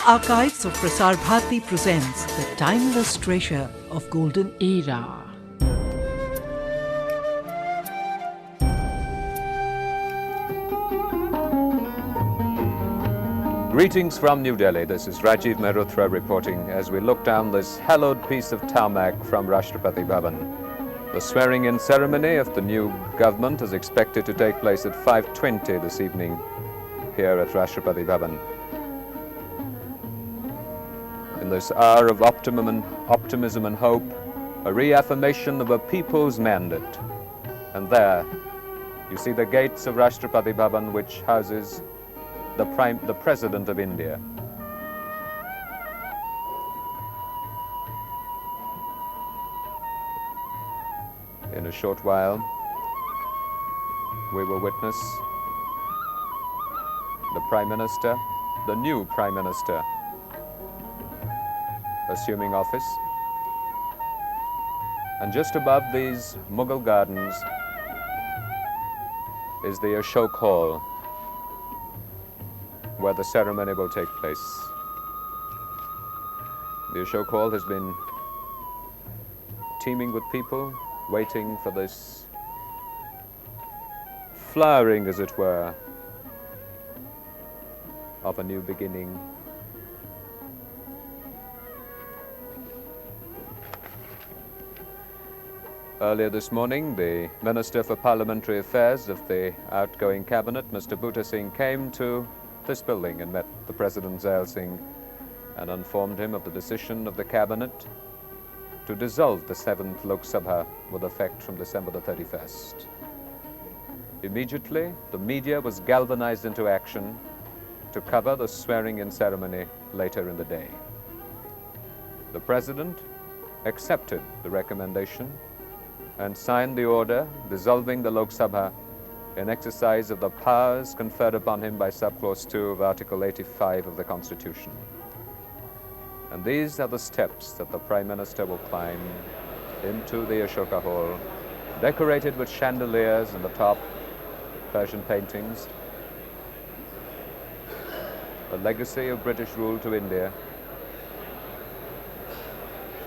Archives of Prasar Bharati presents the timeless treasure of golden era. Greetings from New Delhi. This is Rajiv Mehrotra reporting as we look down this hallowed piece of tarmac from Rashtrapati Bhavan. The swearing-in ceremony of the new government is expected to take place at 5:20 this evening here at Rashtrapati Bhavan. In this hour of optimism and hope, a reaffirmation of a people's mandate. And there, you see the gates of Rashtrapati Bhavan, which houses the President of India. In a short while, we will witness the Prime Minister, the new Prime Minister, assuming office. And just above these Mughal gardens is the Ashok Hall, where the ceremony will take place. The Ashok Hall has been teeming with people, waiting for this flowering, as it were, of a new beginning. Earlier this morning, the Minister for Parliamentary Affairs of the outgoing cabinet, Mr. Bhuta Singh, came to this building and met the President Zail Singh and informed him of the decision of the cabinet to dissolve the 7th Lok Sabha with effect from December the 31st. Immediately, the media was galvanized into action to cover the swearing-in ceremony later in the day. The President accepted the recommendation and signed the order dissolving the Lok Sabha in exercise of the powers conferred upon him by Subclause 2 of Article 85 of the Constitution. And these are the steps that the Prime Minister will climb into the Ashoka Hall, decorated with chandeliers and the top Persian paintings, a legacy of British rule to India.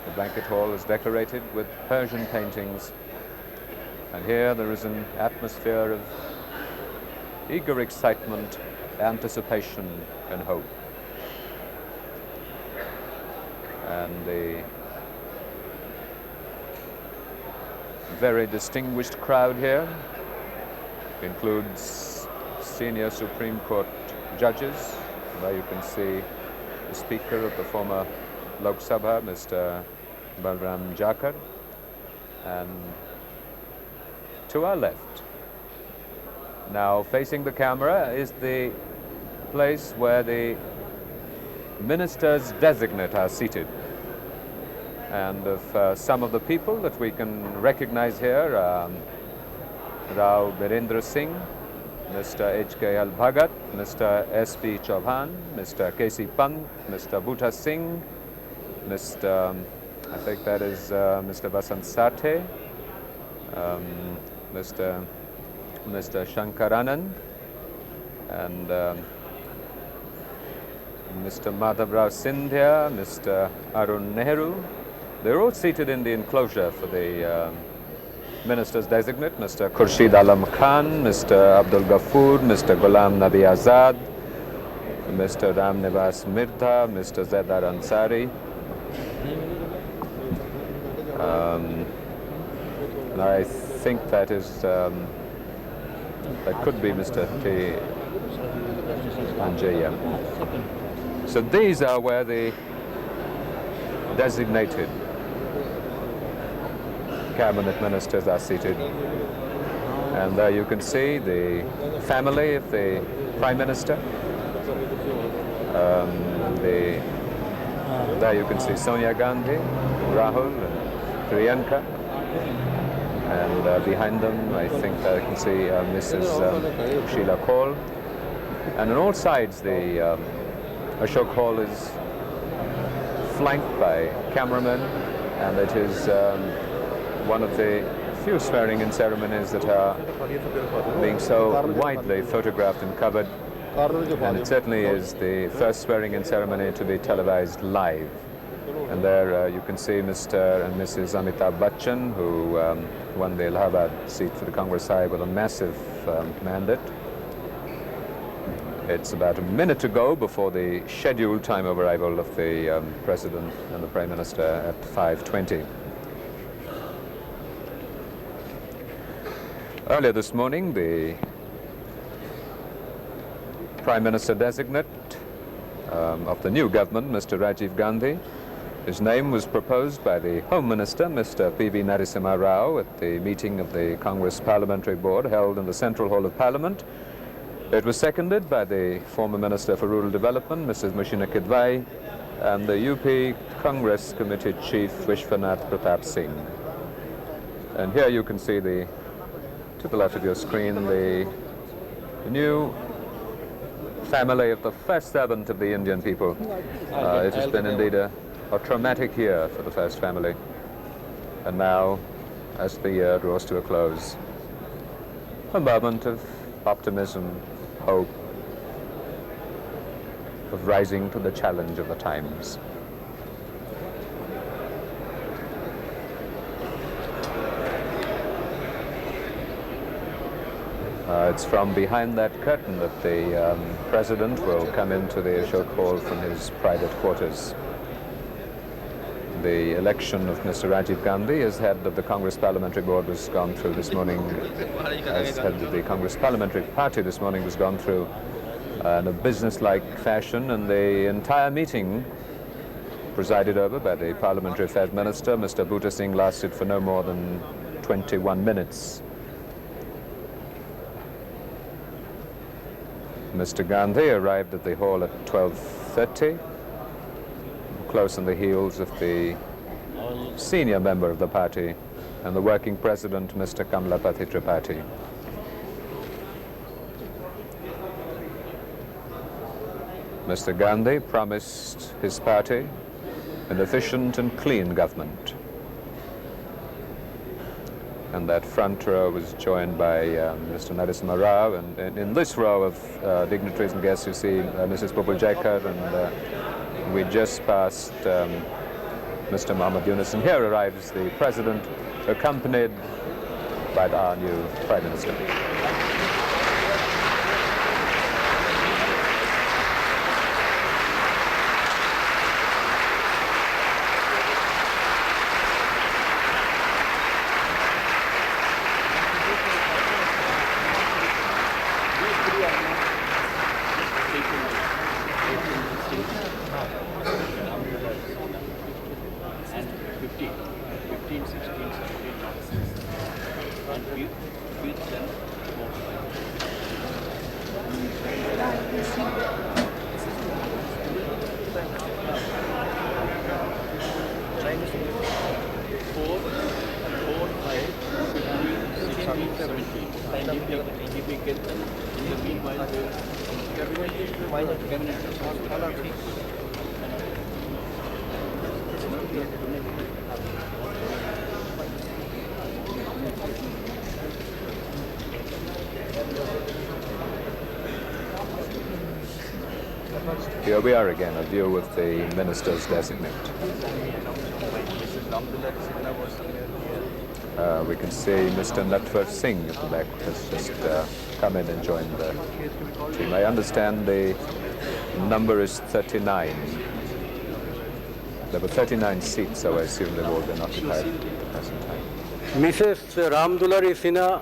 The banquet hall is decorated with Persian paintings, and here there is an atmosphere of eager excitement, anticipation, and hope. And the very distinguished crowd here includes senior Supreme Court judges. There you can see the Speaker of the former Lok Sabha, Mr. Balram Jakar, and to our left, now facing the camera, is the place where the ministers designate are seated. And of some of the people that we can recognize here, Rao Birendra Singh, Mr. H.K.L. Bhagat, Mr. S.P. Chauhan, Mr. K.C. Pant, Mr. Bhuta Singh, Mr. I think that is Mr. Vasant Sathe, Mr. Shankaranand, and Mr. Madhav Rao Sindhya, Mr. Arun Nehru. They're all seated in the enclosure for the ministers designate, Mr. Khurshid Alam Khan, Mr. Abdul Ghafoor, Mr. Ghulam Nabi Azad, Mr. Ram Nivas Mirdha, Mr. Zaidar Ansari. And I think that is, that could be Mr. T. Anjaya. So these are where the designated cabinet ministers are seated. And there you can see the family of the Prime Minister. There you can see Sonia Gandhi, Rahul, and Priyanka. And behind them, I think I can see Mrs. Sheila Kaul. And on all sides, the Ashok Hall is flanked by cameramen, and it is one of the few swearing-in ceremonies that are being so widely photographed and covered And it certainly is the first swearing-in ceremony to be televised live. And there you can see Mr. and Mrs. Amitabh Bachchan, who won the Allahabad seat for the Congress side with a massive mandate. It's about a minute to go before the scheduled time of arrival of the President and the Prime Minister at 5:20. Earlier this morning, the Prime Minister designate of the new government, Mr. Rajiv Gandhi, his name was proposed by the Home Minister, Mr. P.V. Narasimha Rao, at the meeting of the Congress Parliamentary Board held in the Central Hall of Parliament. It was seconded by the former Minister for Rural Development, Mrs. Mushina Kidwai, and the UP Congress Committee Chief, Vishwanath Pratap Singh. And here you can see to the left of your screen, the new family of the first servant of the Indian people. It has been indeed a traumatic year for the first family. And now, as the year draws to a close, a moment of optimism, hope, of rising to the challenge of the times. It's from behind that curtain that the President will come into the Ashok Hall from his private quarters. The election of Mr. Rajiv Gandhi as head of the Congress Parliamentary Board was gone through this morning, as head of the Congress Parliamentary Party this morning was gone through in a business-like fashion, and the entire meeting, presided over by the Parliamentary Affairs Minister, Mr. Bhuta Singh, lasted for no more than 21 minutes. Mr. Gandhi arrived at the hall at 12:30, close on the heels of the senior member of the party and the working president, Mr. Kamlapati Tripathi. Mr. Gandhi promised his party an efficient and clean government. And that front row was joined by Mr. Narasimha Rao, and in this row of dignitaries and guests you see Mrs. Bubul Jaikar, and we just passed Mr. Mohammad Yunus, and here arrives the President, accompanied by our new Prime Minister. Here we are again, a view of the ministers designate. We can see Mr. Natwar Singh at the back has just come in and joined the team. I understand the number is 39. There were 39 seats, so I assume they've all been occupied at the present time. Mrs. Ramdulari Sinha,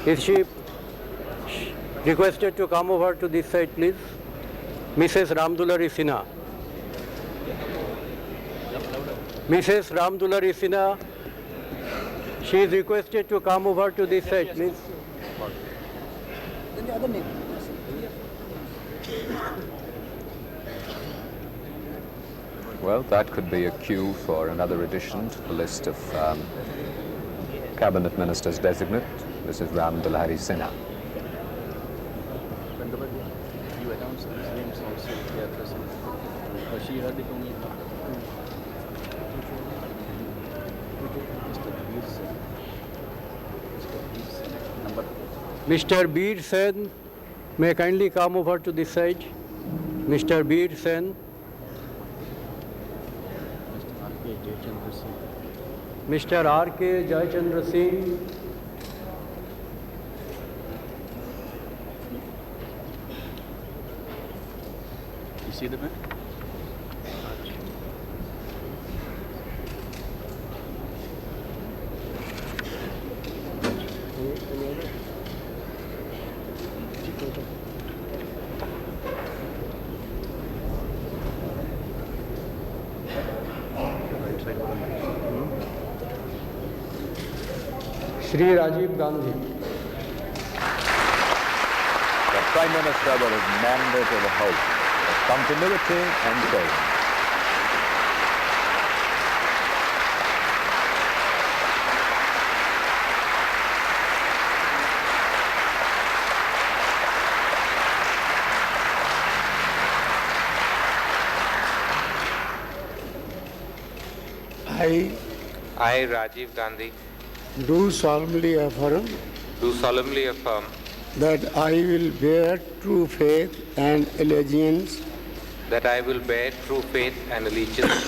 is she requested to come over to this side, please? Mrs. Ramdulari Sinha. Mrs. Ramdulari Sinha, she is requested to come over to this side, please. Well, that could be a cue for another addition to the list of cabinet ministers designate, Mrs. Ram Dulhari Sinha. You announced these names also here present. She heard it only now. Mr. Beer Sen, May I kindly come over to this side? Mr. Bir Sen, Mr. R.K. Jayachandra Singh, Mr. R.K. Jayachandra Singh, you see the man? Shri Rajiv Gandhi. The Prime Minister with his mandate of hope, of continuity and change. I, Rajiv Gandhi, do solemnly affirm do solemnly affirm that I will bear true faith and allegiance that I will bear true faith and allegiance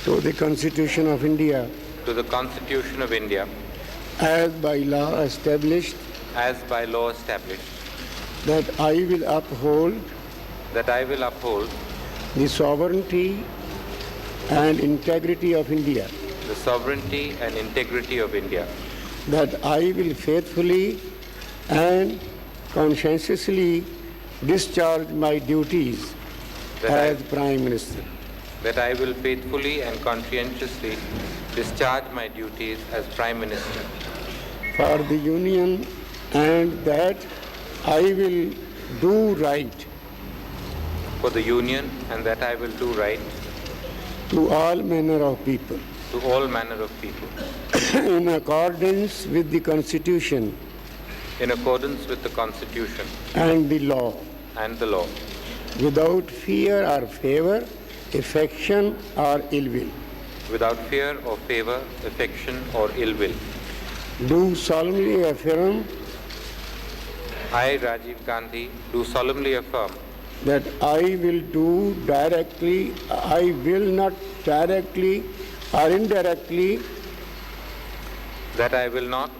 to the Constitution of India to the Constitution of India as by law established, as by law established, that I will uphold that I will uphold the sovereignty and integrity of India, the sovereignty and integrity of India, that I will faithfully and conscientiously discharge my duties as Prime Minister. that I will faithfully and conscientiously discharge my duties as Prime Minister For the Union, and that I will do right for the Union, and that I will do right to all manner of people to all manner of people in accordance with the Constitution in accordance with the Constitution and the law, and the law, without fear or favor, affection or ill will. without fear or favor, affection or ill will. Do solemnly affirm I, Rajiv Gandhi, do solemnly affirm that I will not directly or indirectly that I will not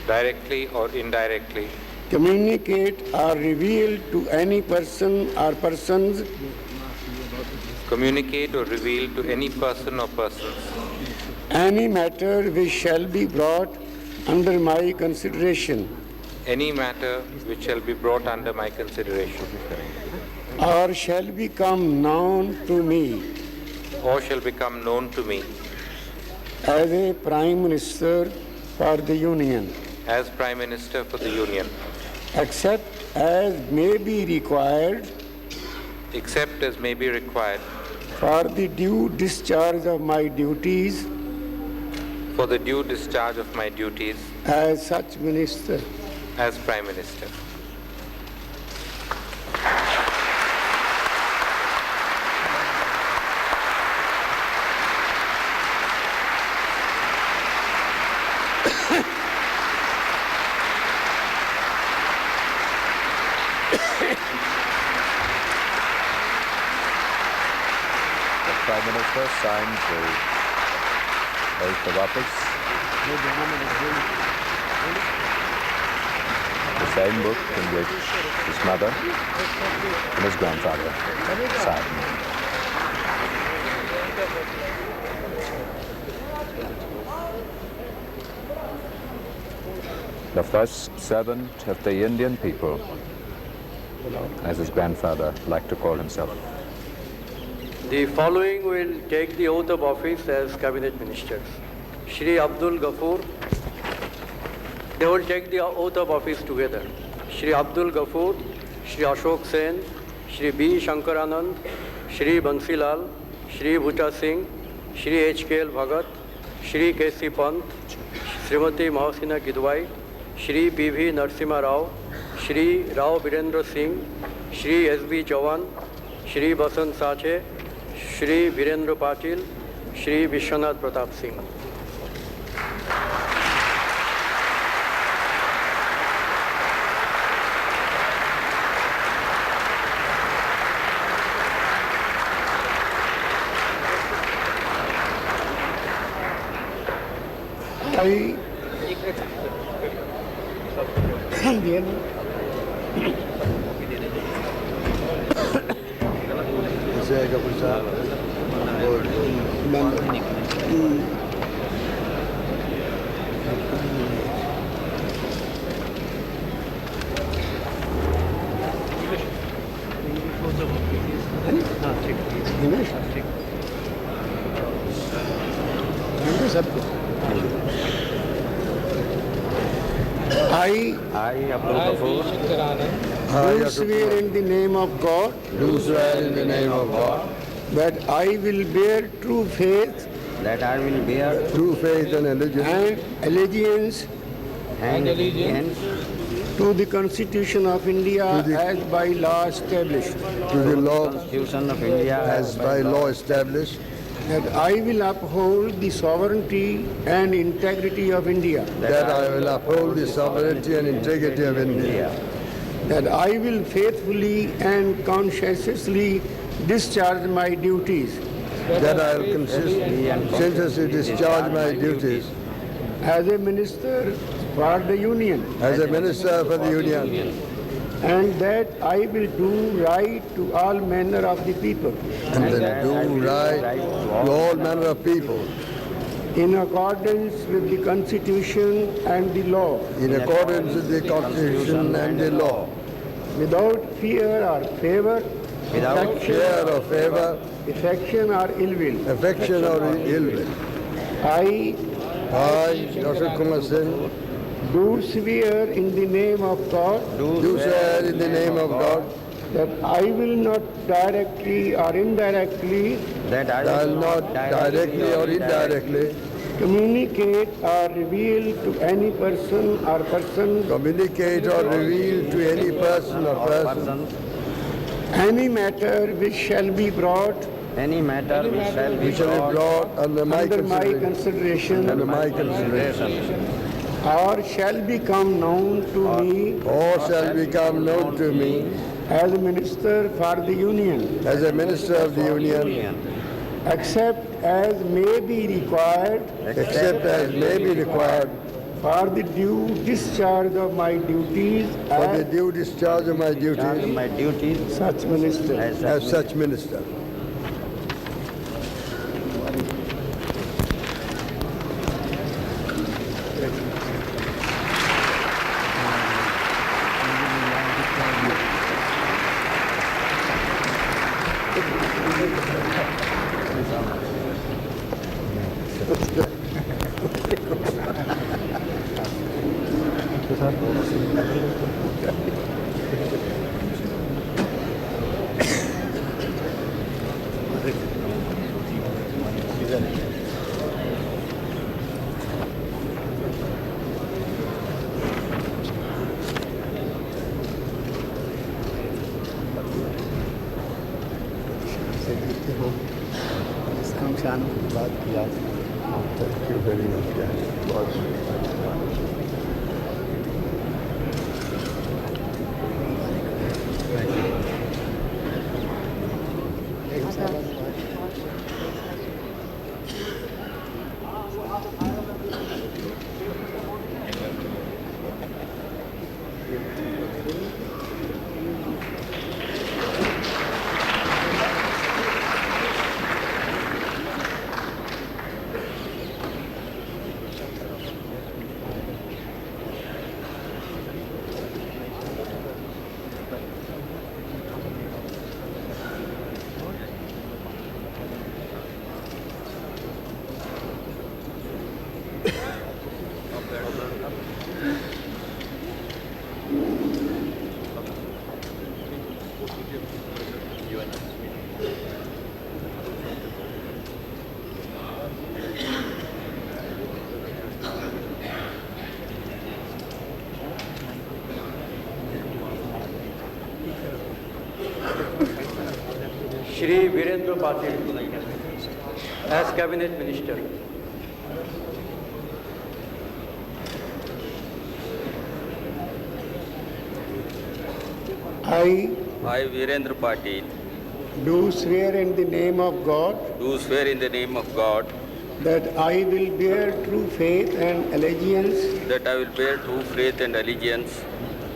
directly or indirectly communicate or reveal to any person or persons communicate or reveal to any person or persons any matter which shall be brought under my consideration any matter which shall be brought under my consideration or shall become known to me or shall become known to me as a Prime Minister for the Union, as Prime Minister for the Union, except as may be required except as may be required for the due discharge of my duties for the due discharge of my duties as such minister. as Prime Minister. The Prime Minister signs the oath of office. The same book in which his mother and his grandfather signed. The first servant of the Indian people, as his grandfather liked to call himself. The following will take the oath of office as cabinet ministers. Shri Abdul Ghafoor. They will take the oath of office together. Shri Abdul Ghafoor, Shri Ashok Sen, Shri B. Shankaranand, Shri Bansilal, Shri Bhuta Singh, Shri H.K.L. Bhagat, Shri K.C. Pant, Srimati Mahasina Gidwai, Shri P.V. Narasimha Rao, Shri Rao Birendra Singh, Shri S.B. Chavan, Shri Basant Sache, Shri Virendra Patil, Shri Vishwanath Pratap Singh. I I, Abdul Ghafoor, do swear in the name of God do swear in the name of God that I will bear true faith that I will bear true faith and allegiance and allegiance to the Constitution of India as by law established, to the Constitution of India as by law established, that I will uphold the sovereignty and integrity of India, that I will uphold the sovereignty and integrity of India, that I will faithfully and conscientiously discharge my duties that I will conscientiously discharge my duties as a minister for the Union, as a minister for the Union, and that I will do right to all manner of the people, and that do right to all manner of people in accordance with the Constitution and the law, in accordance with the Constitution and the law, without fear or favor, without fear or favor, affection or ill will. affection or ill will. I I, Dr. Kumar Singh, do swear in the name of God do swear in the name of God that I will not directly or indirectly that I will not directly or indirectly communicate or reveal to any person or persons communicate or reveal to any person or person any matter which shall be brought which shall be brought under my consideration or shall become known to me or shall become known to me as a minister for the Union, as a minister of the Union, except as may be required for the due discharge of my duties for the due discharge of my duties such minister. as such minister. Thank you very much. Shri Virendra Patil as Cabinet Minister. I, Virendra Patil, do swear in the name of God do swear in the name of God that I will bear true faith and allegiance that I will bear true faith and allegiance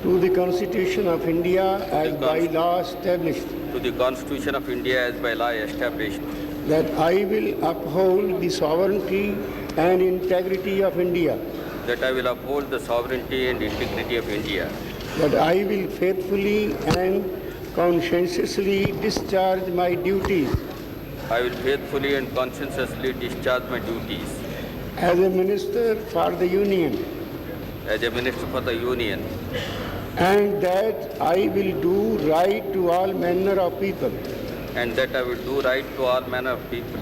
to the Constitution of India as by law established, to the Constitution of India as by law established, that I will uphold the sovereignty and integrity of India, that I will uphold the sovereignty and integrity of India, that I will faithfully and conscientiously discharge my duties I will faithfully and conscientiously discharge my duties as a minister for the Union, as a minister for the Union, and that I will do right to all manner of people and that I will do right to all manner of people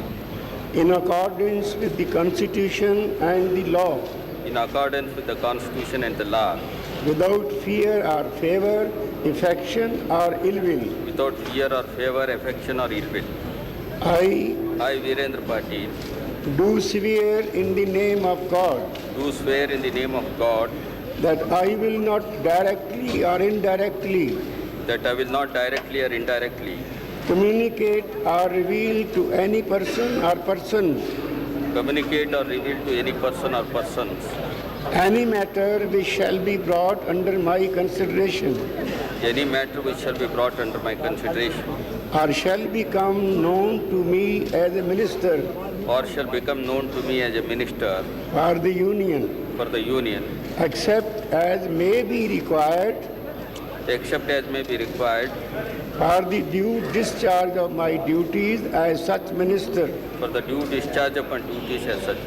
in accordance with the Constitution and the law, in accordance with the Constitution and the law, without fear or favor, affection or ill will. without fear or favor, affection or ill will. I I, Virendra Patil, do swear in the name of God do swear in the name of God that I will not directly or indirectly that I will not directly or indirectly communicate or reveal to any person or persons communicate or reveal to any person or persons any matter which shall be brought under my consideration any matter which shall be brought under my consideration or shall become known to me as a minister or shall become known to me as a minister for the Union, for the Union, except as may be required except as may be required for the due discharge of my duties as such minister. for the due discharge of my duties as such.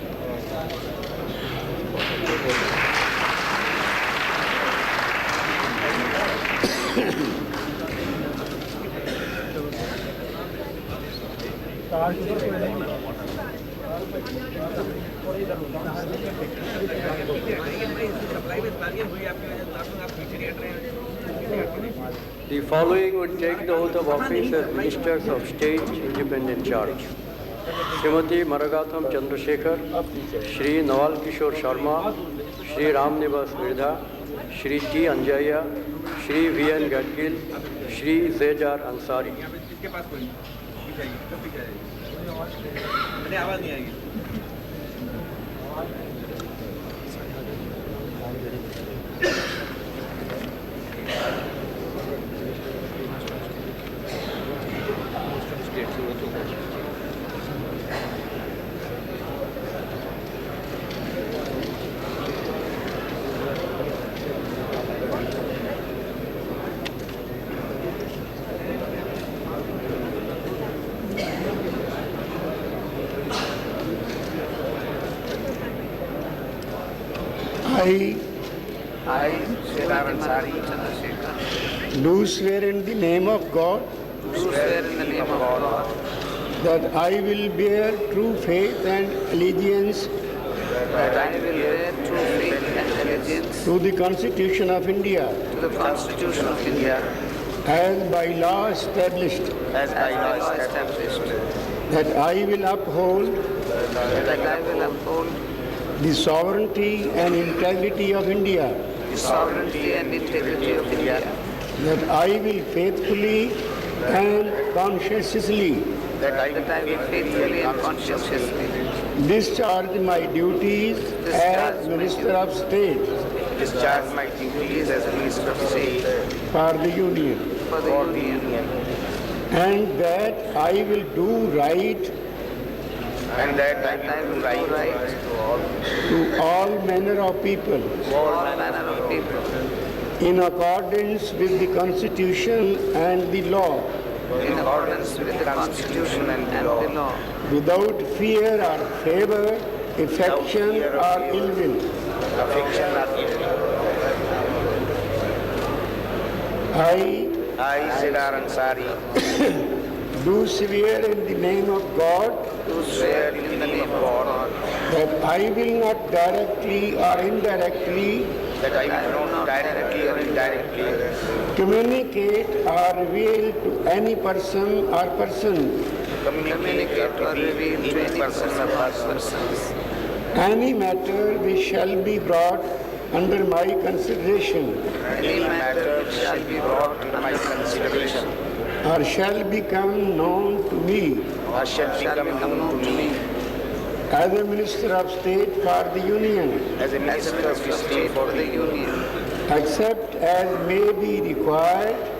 The following will take the oath of office as Ministers of State Independent Charge. Srimati Maragatham Chandrasekhar, Shri Nawal Kishore Sharma, Shri Ram Nivas Mirdha, Shri T. Anjaya, Shri V.N. Gadgil, Shri Zejar Ansari. I, Ansari Chandrasekhar, do swear in the name of God do swear in the name of God that I will bear true faith and allegiance that I will bear true faith and allegiance to the Constitution of India to the Constitution of India as by law established, as by law established, that I will uphold that I will uphold the sovereignty and integrity of India, the sovereignty and integrity of India, that I will faithfully and conscientiously that I will faithfully and conscientiously discharge my duties as Minister of State discharge my duties as Minister of State for the Union, for the Union, and that I will do right and that I will do right to all manner of people to all manner of people in accordance with the Constitution and the law, in accordance with the Constitution and the law, without fear or favor, affection or ill will. affection or ill will. I, Siddhar Ansari, do swear in the name of God do swear in the name of God that I will not directly or indirectly that I will not directly or indirectly communicate or reveal to any person or persons communicate or reveal to any person or persons any matter which shall be brought under my consideration any matter which shall be brought under my consideration or shall become known to me or shall become known to me as a Minister of State for the Union, as a Minister of State for the Union, except as may be required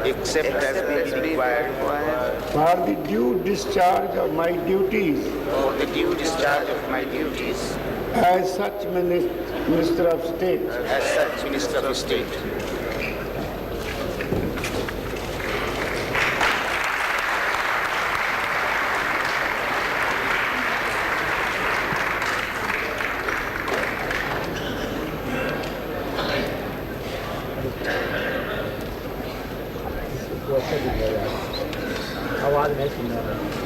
except as may be required for the due discharge of my duties for the due discharge of my duties as such Minister of State. as such Minister of State. आवाज नहीं सुन रहा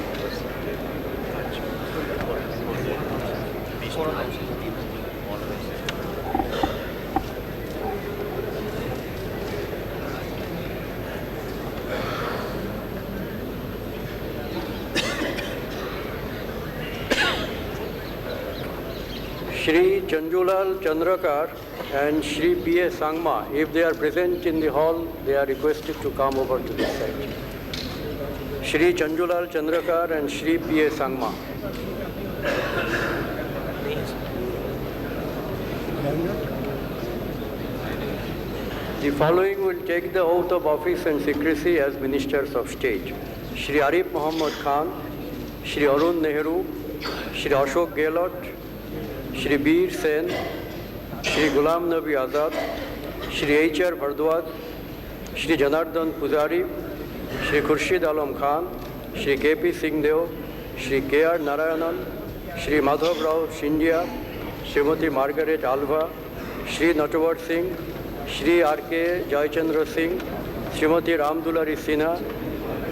Shri Chanjulal Chandrakar and Shri P.A. Sangma, if they are present in the hall, they are requested to come over to this side. Shri Chanjulal Chandrakar and Shri P.A. Sangma. The following will take the oath of office and secrecy as Ministers of State. Shri Arif Muhammad Khan, Shri Arun Nehru, Shri Ashok Gehlot, Shri Bir Sen, Shri Ghulam Nabi Azad, Shri H.R. Bhardwaj, Shri Janardhan Pujari, Shri Khurshid Alam Khan, Shri K.P. Singh Deo, Shri K.R. Narayanan, Shri Madhav Rao Shindia, Srimati Margaret Alva, Shri Natawar Singh, Shri R.K. Jayachandra Singh, Srimati Ramdulari Sinha,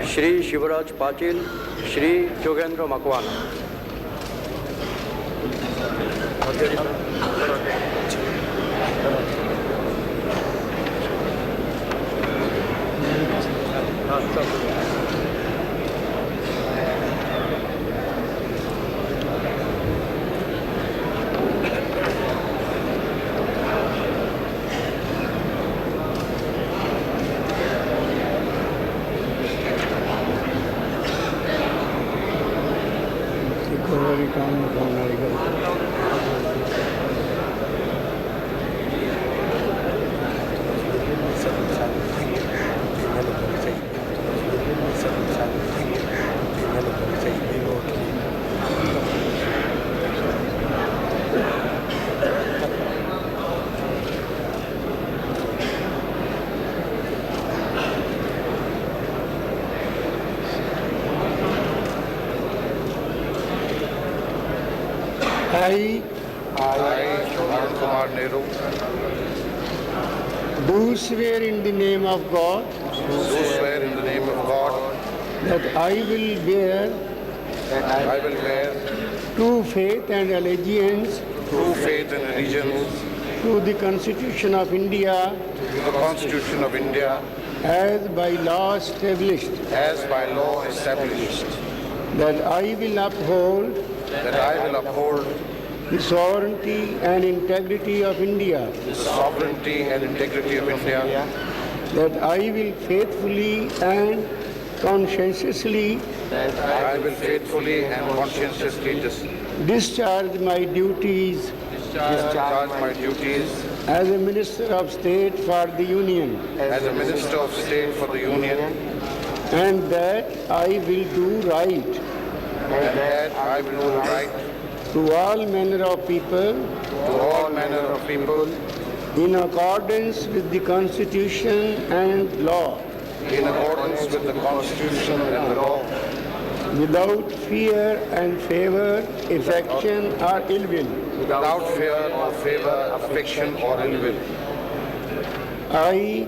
Shri Shivaraj Patil, Shri Jogendra Makwana. I, Arun Kumar Nehru, do swear in the name of God do swear in the name of God that I will bear that I will bear true faith and allegiance true faith and allegiance to the Constitution of India to the Constitution of India as by law established, as by law established, that I will uphold that I will uphold the sovereignty and integrity of India, the sovereignty and integrity of India, that I will faithfully and conscientiously that I will faithfully and conscientiously discharge my duties discharge my duties as a Minister of State for the Union, as a Minister of State for the Union, and that I will do right and that I will do right to all manner of people to all manner of people in accordance with the Constitution and law, in accordance with the Constitution and the law, without fear and favor, affection or ill will. without fear or favor, affection or ill will. I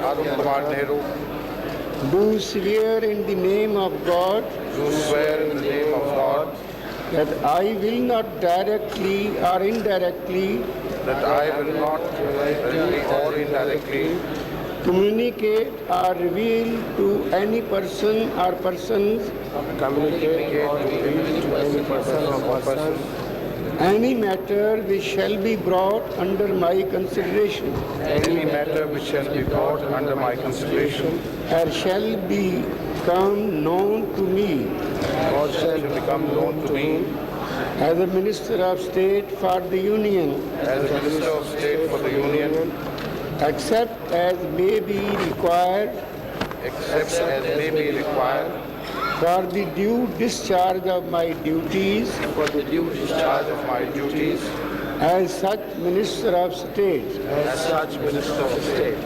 Arun Kumar Nehru, do swear in the name of God do swear in the name of God that I will not directly or indirectly that I will not directly or indirectly communicate or reveal to any person or persons any matter which shall be brought under my consideration any matter which shall be brought under my consideration or shall become known to me or shall become known to me as a Minister of State for the Union, as a Minister of State for the Union, except as may be required except as may be required for the due discharge of my duties for the due discharge of my duties as such Minister of State. as such Minister of State.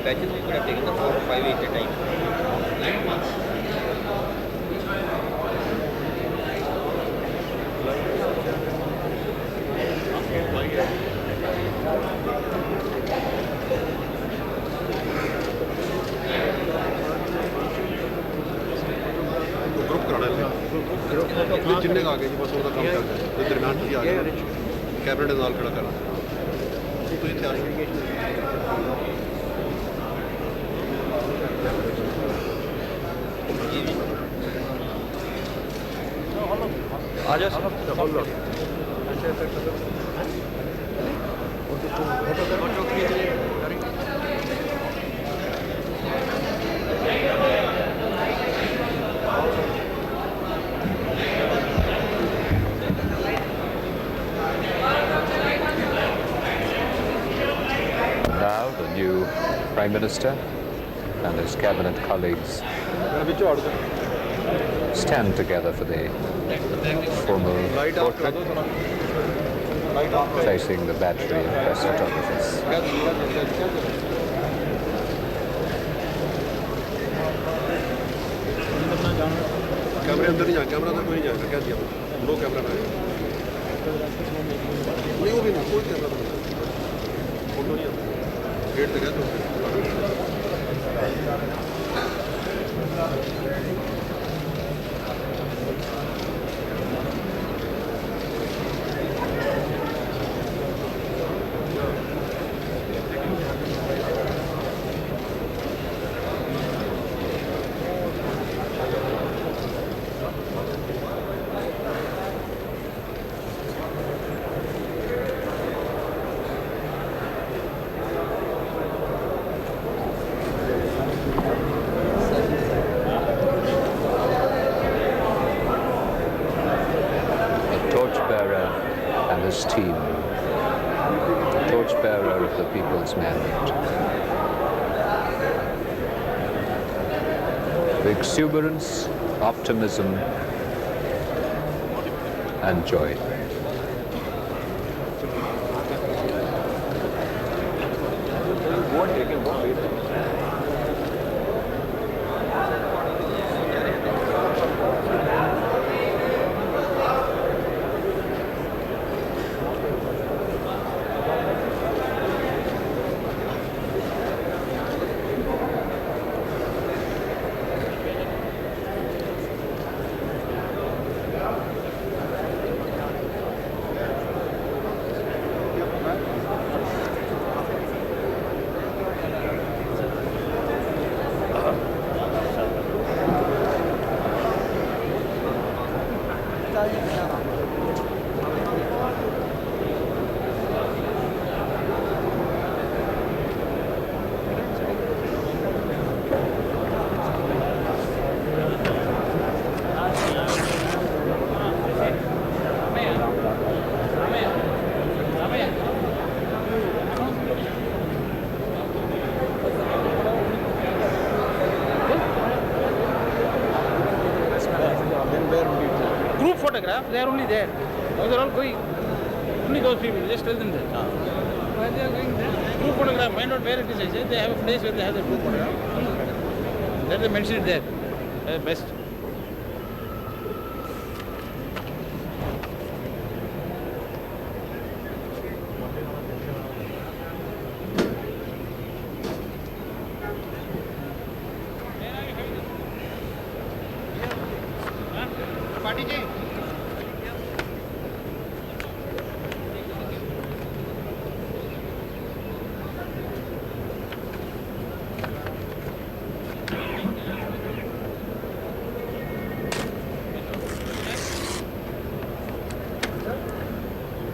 Batches we could have taken the 4 or 5 at a time. Group कराना है जिन्ने आ गए बस ਉਹਦਾ ਕੰਮ ਚੱਲਦਾ ਹੈ ਦਰਮਿਆਨ ਕੀ ਆ ਗਿਆ ਕੈਬਨਿਟ ਨਾਲ ਖੜਾ ਕਰਨਾ ਉਹ ਤੁਸੀਂ ਤਿਆਰ आ जाओ sir Now the new Prime Minister and his cabinet colleagues stand together for the formal portrait facing the battery of press photographers. कैमरे अंदर नहीं जा कैमरा अंदर कोई नहीं जाएगा क्या दिया नो कैमरा ना नहीं वो भी ना कोई कैमरा नहीं फोटो नहीं आता गेट तक है तो and his team, torchbearer of the people's mandate. The exuberance, optimism, and joy. Group photograph, they are only there. Now they are all going. Only those people, just tell them that. Why they are going there? Group photograph, find out where it is. I say they have a place where they have the group photograph. Let them mention it there. Best.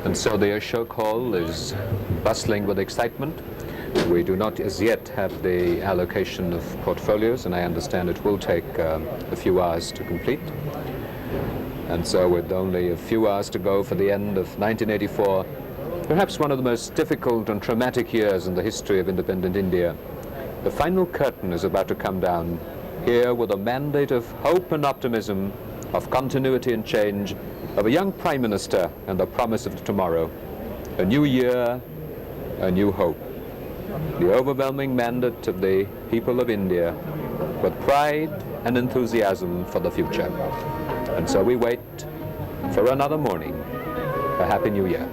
And so the Ashok Hall is bustling with excitement. We do not as yet have the allocation of portfolios, and I understand it will take a few hours to complete. And so with only a few hours to go for the end of 1984, perhaps one of the most difficult and traumatic years in the history of independent India, the final curtain is about to come down here with a mandate of hope and optimism, of continuity and change, of a young Prime Minister and the promise of tomorrow. A new year, a new hope. The overwhelming mandate of the people of India with pride and enthusiasm for the future. And so we wait for another morning. A Happy New Year.